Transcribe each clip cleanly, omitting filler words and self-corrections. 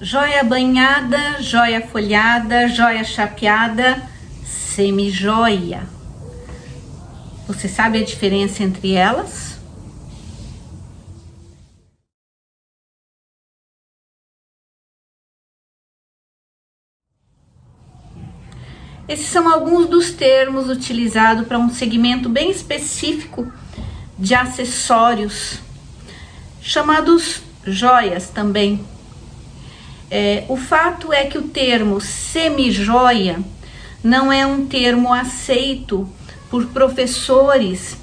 Joia banhada, joia folhada, joia chapeada, semi-joia. Você sabe a diferença entre elas? Esses são alguns dos termos utilizados para um segmento bem específico de acessórios, chamados joias também. O fato é que o termo semi-joia não é um termo aceito por professores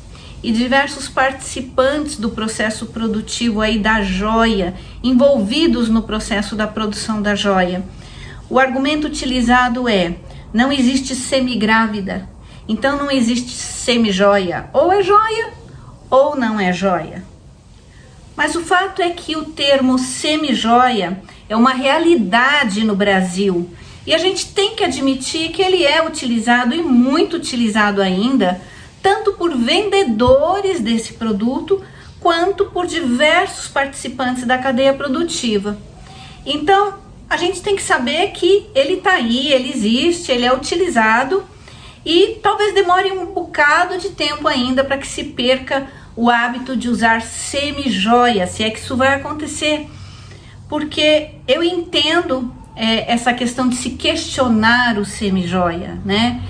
e diversos participantes do processo produtivo aí da joia, envolvidos no processo da produção da joia. O argumento utilizado é: não existe semi-grávida, então não existe semi-joia, ou é joia ou não é joia. Mas o fato é que o termo semi-joia é uma realidade no Brasil e a gente tem que admitir que ele é utilizado e muito utilizado ainda, tanto por vendedores desse produto quanto por diversos participantes da cadeia produtiva. Então, a gente tem que saber que ele está aí, ele existe, ele é utilizado e talvez demore um bocado de tempo ainda para que se perca o hábito de usar semi-joia, se é que isso vai acontecer. Porque eu entendo essa questão de se questionar o semi-joia, né?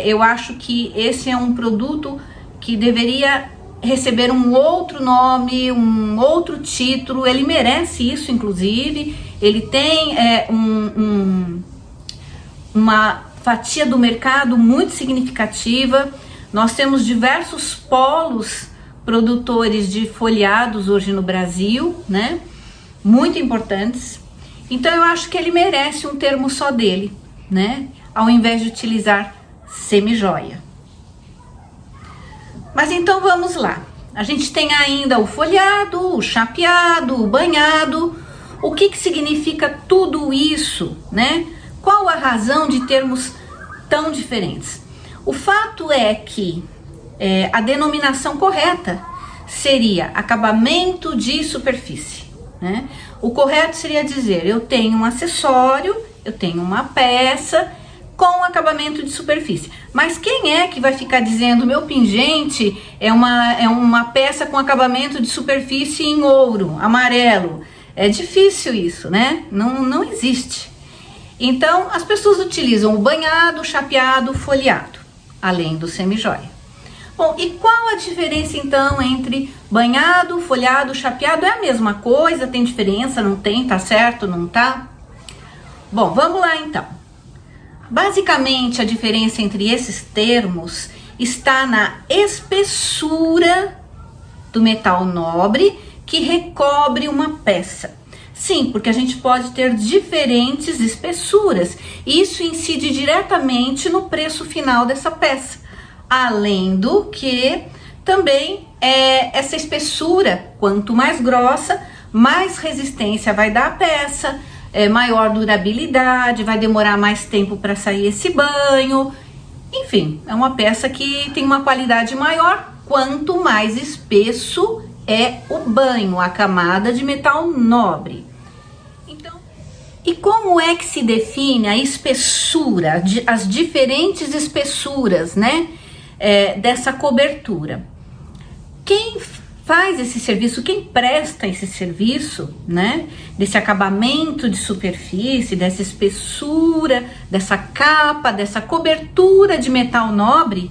Eu acho que esse é um produto que deveria receber um outro nome, um outro título. Ele merece isso, inclusive. Ele tem uma fatia do mercado muito significativa. Nós temos diversos polos produtores de folhados hoje no Brasil, né? Muito importantes. Então eu acho que ele merece um termo só dele, né? Ao invés de utilizar semi-joia. Mas então vamos lá. A gente tem ainda o folhado, o chapeado, o banhado. O que significa tudo isso, né? Qual a razão de termos tão diferentes? O fato é que a denominação correta seria acabamento de superfície, né? O correto seria dizer: eu tenho um acessório, eu tenho uma peça com acabamento de superfície. Mas quem é que vai ficar dizendo meu pingente é uma peça com acabamento de superfície em ouro, amarelo? É difícil isso, né? Não existe. Então as pessoas utilizam o banhado, o chapeado, o folheado, além do semi-joia. Bom, e qual a diferença então entre banhado, folhado, chapeado? É a mesma coisa? Tem diferença? Não tem? Tá certo? Não tá? Bom, vamos lá então. Basicamente a diferença entre esses termos está na espessura do metal nobre que recobre uma peça. Sim, porque a gente pode ter diferentes espessuras e isso incide diretamente no preço final dessa peça. Além do que também essa espessura, quanto mais grossa, mais resistência vai dar a peça, maior durabilidade, vai demorar mais tempo para sair esse banho. Enfim, é uma peça que tem uma qualidade maior quanto mais espesso é o banho, a camada de metal nobre. Então, e como é que se define a espessura, as diferentes espessuras, né? Dessa cobertura? Quem faz esse serviço, quem presta esse serviço, né, desse acabamento de superfície, dessa espessura, dessa capa, dessa cobertura de metal nobre,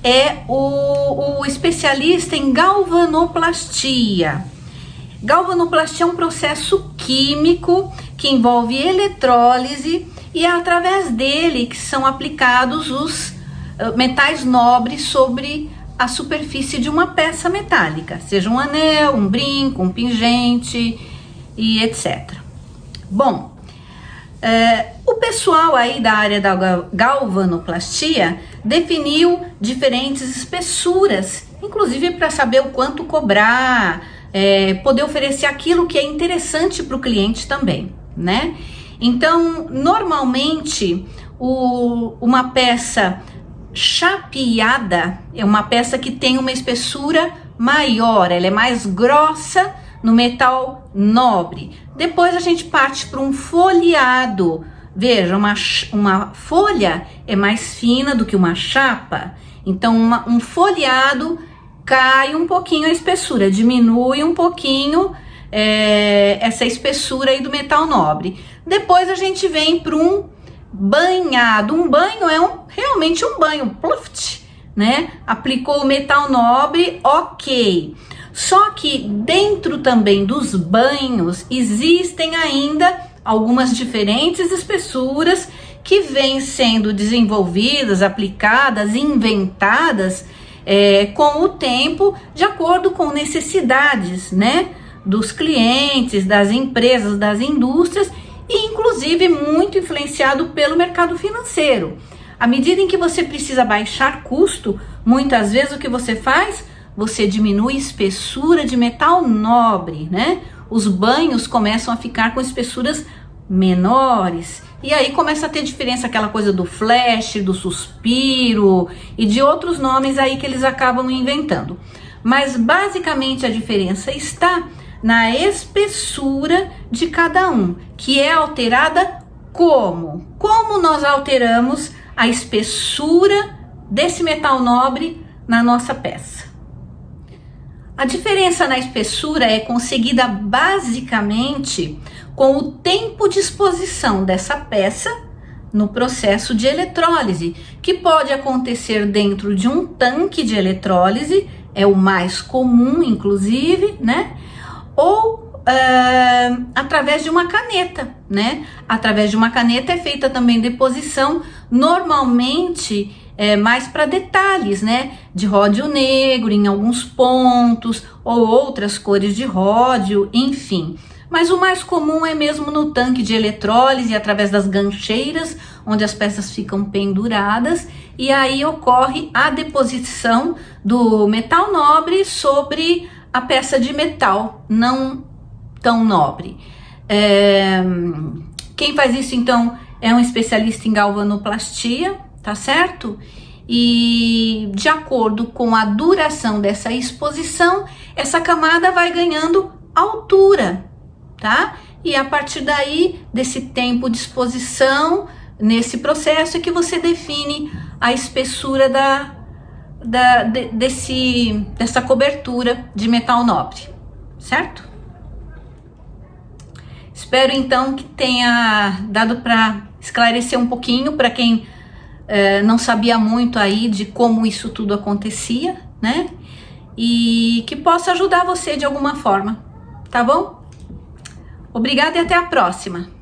é o especialista em galvanoplastia. Galvanoplastia é um processo químico que envolve eletrólise e é através dele que são aplicados os metais nobres sobre a superfície de uma peça metálica, seja um anel, um brinco, um pingente e etc. Bom, o pessoal aí da área da galvanoplastia definiu diferentes espessuras, inclusive para saber o quanto cobrar, poder oferecer aquilo que é interessante para o cliente também, né? Então, normalmente, uma peça chapeada é uma peça que tem uma espessura maior, ela é mais grossa no metal nobre. Depois a gente parte para um folheado. Veja, uma folha é mais fina do que uma chapa, então um folheado cai um pouquinho a espessura, diminui um pouquinho essa espessura aí do metal nobre. Depois a gente vem para um banhado. Um banho é realmente um banho, pluft, né? Aplicou o metal nobre, ok. Só que dentro também dos banhos existem ainda algumas diferentes espessuras que vêm sendo desenvolvidas, aplicadas, inventadas com o tempo, de acordo com necessidades, né, dos clientes, das empresas, das indústrias, e inclusive muito influenciado pelo mercado financeiro. À medida em que você precisa baixar custo, muitas vezes o que você faz? Você diminui espessura de metal nobre, né? Os banhos começam a ficar com espessuras menores, e aí começa a ter diferença, aquela coisa do flash, do suspiro e de outros nomes aí que eles acabam inventando. Mas basicamente a diferença está na espessura de cada um, que é alterada como? Como nós alteramos a espessura desse metal nobre na nossa peça? A diferença na espessura é conseguida basicamente com o tempo de exposição dessa peça no processo de eletrólise, que pode acontecer dentro de um tanque de eletrólise, é o mais comum inclusive, né? Ou através de uma caneta, né? Através de uma caneta é feita também deposição, normalmente mais para detalhes, né? De ródio negro em alguns pontos, ou outras cores de ródio, enfim. Mas o mais comum é mesmo no tanque de eletrólise, através das gancheiras, onde as peças ficam penduradas, e aí ocorre a deposição do metal nobre sobre a peça de metal não tão nobre. Quem faz isso então é um especialista em galvanoplastia, tá certo? E de acordo com a duração dessa exposição, essa camada vai ganhando altura, tá? E a partir daí, desse tempo de exposição, nesse processo é que você define a espessura dessa cobertura de metal nobre, certo? Espero então que tenha dado para esclarecer um pouquinho para quem não sabia muito aí de como isso tudo acontecia, né? E que possa ajudar você de alguma forma, tá bom? Obrigada e até a próxima!